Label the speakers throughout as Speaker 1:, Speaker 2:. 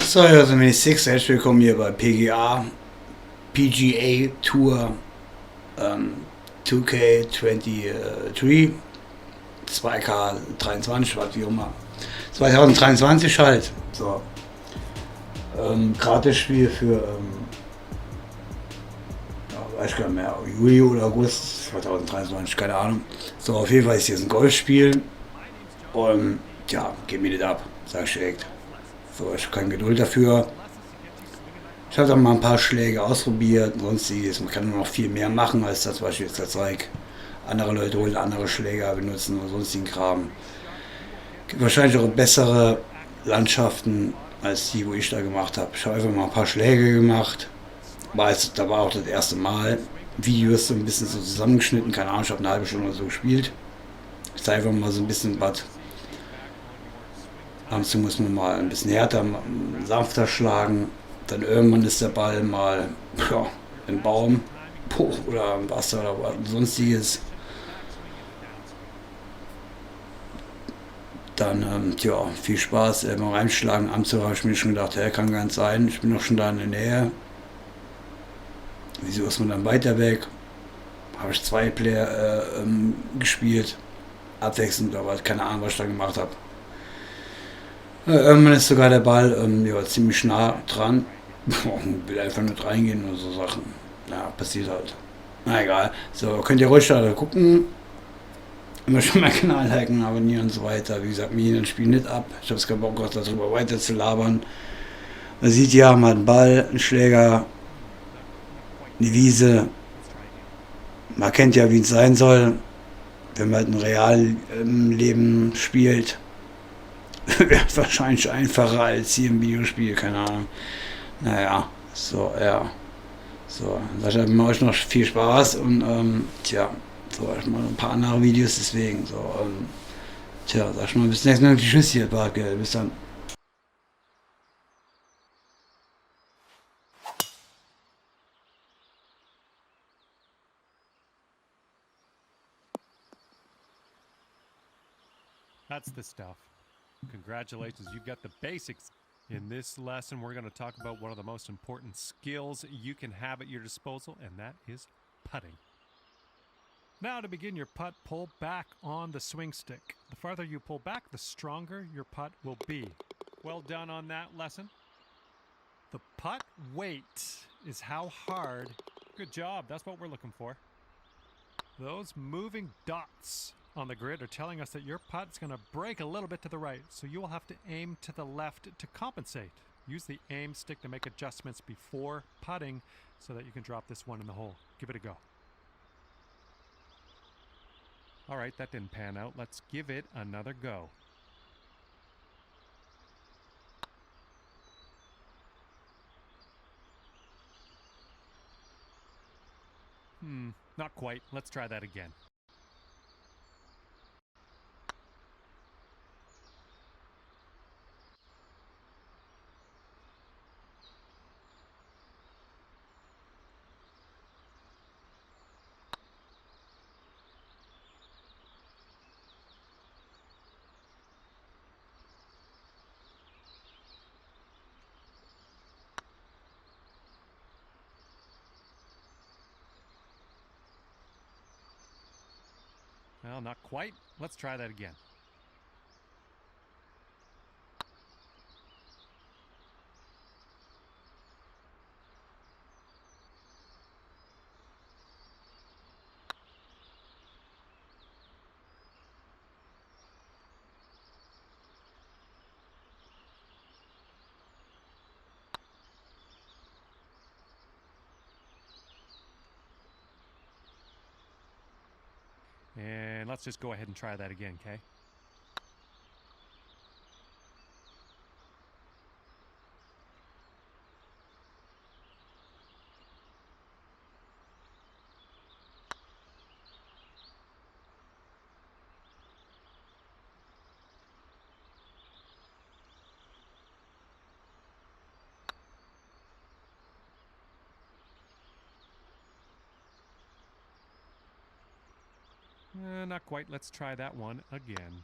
Speaker 1: So, also Mich, herzlich willkommen hier bei PGA Tour ähm, 2K23, 2K23, was wie auch immer. 2023 halt. So. Gratis-Spiel für, ja, weiß gar nicht mehr, Juli oder August 2023, keine Ahnung. So, auf jeden Fall ist jetzt ein Golfspiel. Und ja, geht mir nicht ab, sag ich direkt. So, ich habe keine Geduld dafür. Ich habe dann mal ein paar Schläge ausprobiert, sonstiges. Man kann nur noch viel mehr machen als das, was ich jetzt zeige. Andere Leute holen andere Schläger, benutzen oder sonstigen Kram. Gibt wahrscheinlich auch bessere Landschaften als die, wo ich da gemacht habe. Ich habe einfach mal ein paar Schläge gemacht. Da war auch das erste Mal. Videos so ein bisschen so zusammengeschnitten, keine Ahnung, ich habe eine halbe Stunde oder so gespielt. Ich zeige einfach mal so ein bisschen was. Ab und zu muss man mal ein bisschen härter, sanfter schlagen. Dann irgendwann ist der Ball mal ja, im Baum oder im Wasser oder was sonstiges. Dann, ja, viel Spaß, mal reinschlagen. Abends habe ich mir schon gedacht, ja, kann gar nicht sein, ich bin doch schon da in der Nähe. Wieso ist man dann weiter weg? Habe ich zwei Player gespielt, abwechselnd, aber keine Ahnung, was ich da gemacht habe. Irgendwann ist sogar der Ball ja, ziemlich nah dran. Will einfach nicht reingehen oder so Sachen. Ja, passiert halt. Na egal. So, könnt ihr ruhig da gucken. Immer schon meinen Kanal liken, abonnieren und so weiter. Wie gesagt, mir das Spiel nicht ab. Ich habe es keinen Bock, darüber weiter zu labern. Man sieht ja, man hat einen Ball, einen Schläger, eine Wiese. Man kennt ja, wie es sein soll, wenn man halt ein Realleben spielt. Wäre wahrscheinlich einfacher als hier im Videospiel, keine Ahnung. Naja, so, ja. So, dann sage ich euch noch viel Spaß und tja, so, ich mache ein paar andere Videos deswegen. So, tja, sag ich mal, bis nächstes Mal. Tschüss hier, Barke, bis dann.
Speaker 2: That's the stuff. Congratulations, you got the basics. In this lesson, we're going to talk about one of the most important skills you can have at your disposal, and that is putting. Now, to begin your putt, pull back on the swing stick. The farther you pull back, the stronger your putt will be. Well done on that lesson. The putt weight is how hard. Good job, that's what we're looking for. Those moving dots on the grid are telling us that your putt's going to break a little bit to the right, so you will have to aim to the left to compensate. Use the aim stick to make adjustments before putting so that you can drop this one in the hole. Give it a go. All right, that didn't pan out. Let's give it another go. Not quite. Let's try that again. Well, not quite. Let's try that again. And let's just go ahead and try that again, okay? Not quite. Let's try that one again.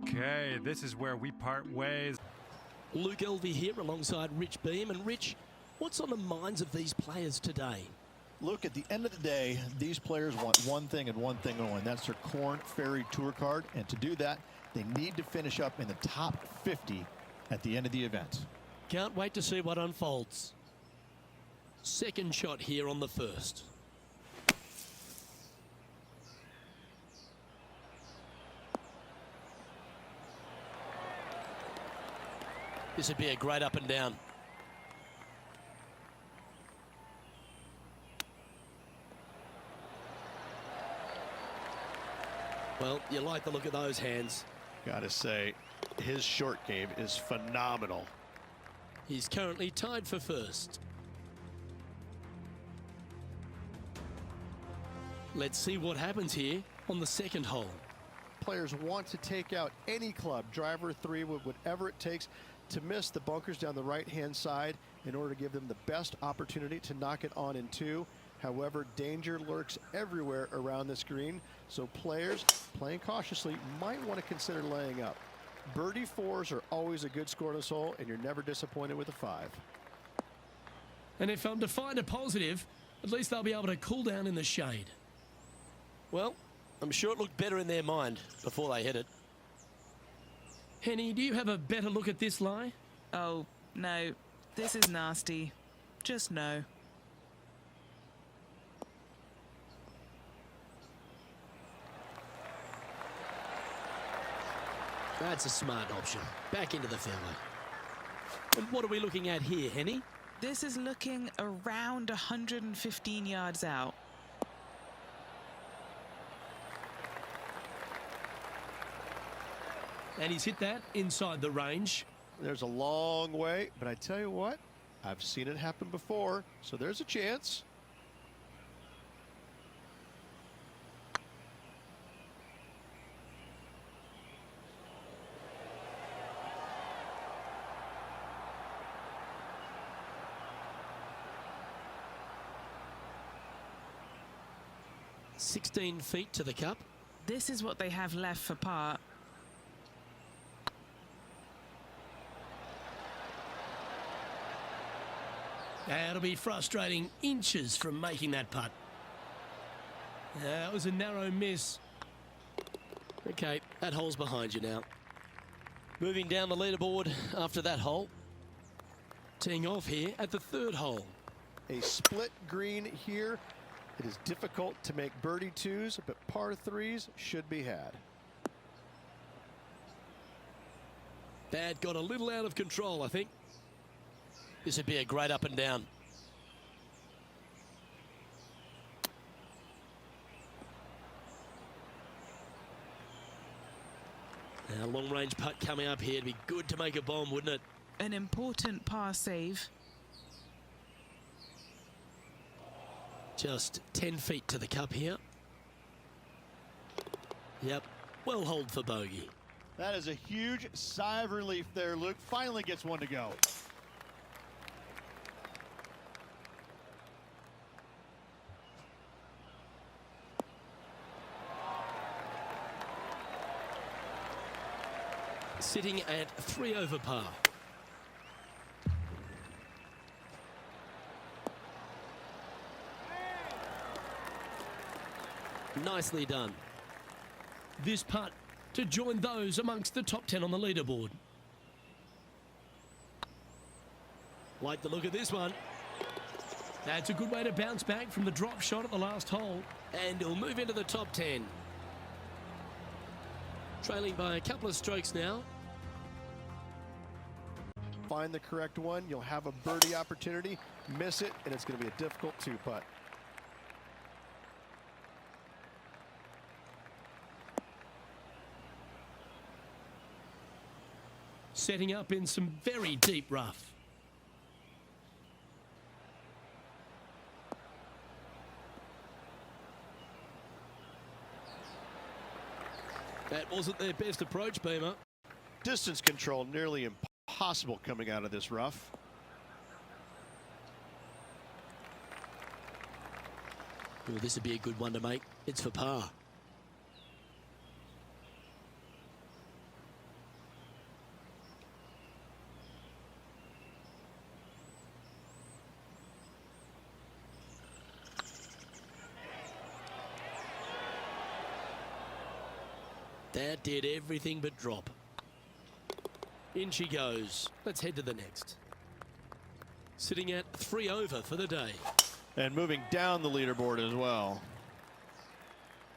Speaker 2: Okay, this is where we part ways.
Speaker 3: Luke Elvey here alongside Rich Beam. And Rich, what's on the minds of these players today?
Speaker 4: Look, at the end of the day, these players want one thing and one thing only. That's their Korn Ferry Tour card. And to do that, they need to finish up in the top 50 at the end of the event.
Speaker 3: Can't wait to see what unfolds. Second shot here on the first. This would be a great up and down. Well, you like the look of those hands.
Speaker 4: Gotta say, his short game is phenomenal.
Speaker 3: He's currently tied for first. Let's see what happens here on the second hole.
Speaker 4: Players want to take out any club, driver, three, whatever it takes, to miss the bunkers down the right-hand side in order to give them the best opportunity to knock it on in two. However, danger lurks everywhere around this green, so players playing cautiously might want to consider laying up. Birdie fours are always a good score to this hole, and you're never disappointed with a five.
Speaker 3: And if I'm to find a positive, at least they'll be able to cool down in the shade. Well, I'm sure it looked better in their mind before they hit it. Henny, do you have a better look at this lie?
Speaker 5: Oh, no. This is nasty. Just no.
Speaker 3: That's a smart option. Back into the fairway. And what are we looking at here, Henny?
Speaker 5: This is looking around 115 yards out.
Speaker 3: And he's hit that inside the range.
Speaker 4: There's a long way, but I tell you what, I've seen it happen before, so there's a chance.
Speaker 3: "16 feet to the cup."
Speaker 5: This is what they have left for par.
Speaker 3: That'll be frustrating, inches from making that putt. That was a narrow miss. Okay, that hole's behind you now. Moving down the leaderboard after that hole. Teeing off here at the third hole.
Speaker 4: A split green here. It is difficult to make birdie twos, but par threes should be had.
Speaker 3: That got a little out of control, I think. This would be a great up and down. Now, long-range putt coming up here. It'd be good to make a bomb, wouldn't it?
Speaker 5: An important par save.
Speaker 3: Just 10 feet to the cup here. Yep, well holed for bogey.
Speaker 4: That is a huge sigh of relief there, Luke. Finally gets one to go.
Speaker 3: Sitting at 3 over par. Nicely done. This putt to join those amongst the top 10 on the leaderboard. Like the look of this one. That's a good way to bounce back from the drop shot at the last hole. And he'll move into the top 10. Trailing by a couple of strokes now.
Speaker 4: Find the correct one, you'll have a birdie opportunity. Miss it, and it's going to be a difficult two-putt.
Speaker 3: Setting up in some very deep rough. That wasn't their best approach, Beamer.
Speaker 4: Distance control nearly impossible coming out of this rough.
Speaker 3: Oh, this would be a good one to make. It's for par. That did everything but drop. In she goes. Let's head to the next. Sitting at 3 over for the day.
Speaker 4: And moving down the leaderboard as well.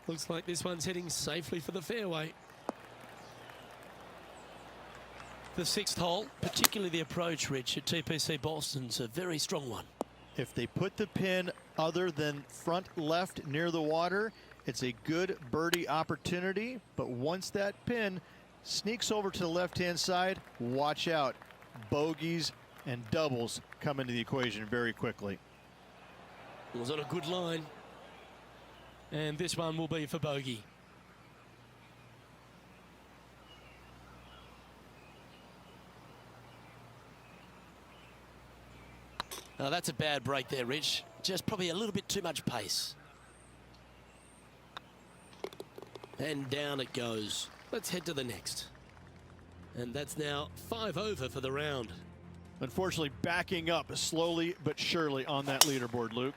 Speaker 3: Looks like this one's heading safely for the fairway. The 6th hole, particularly the approach, Rich, at TPC Boston's a very strong one.
Speaker 4: If they put the pin other than front left near the water, it's a good birdie opportunity. But once that pin sneaks over to the left-hand side, watch out. Bogeys and doubles come into the equation very quickly.
Speaker 3: It was on a good line. And this one will be for bogey. Oh, that's a bad break there, Rich. Just probably a little bit too much pace. And down it goes. Let's head to the next. And that's now 5 over for the round.
Speaker 4: Unfortunately, backing up slowly but surely on that leaderboard, Luke.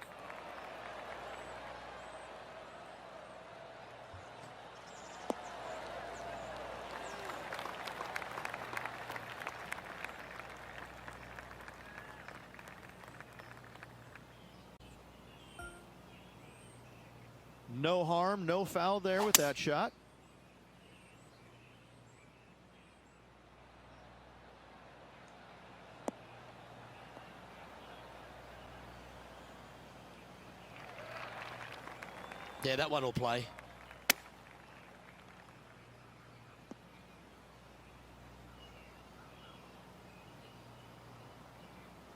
Speaker 4: No harm, no foul there with that shot.
Speaker 3: Yeah, that one will play.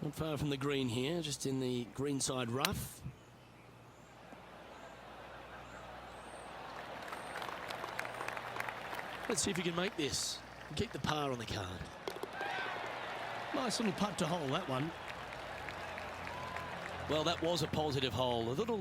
Speaker 3: Not far from the green here, just in the greenside rough. Let's see if you can make this and keep the par on the card. Nice little putt to hole, that one. Well, that was a positive hole. A little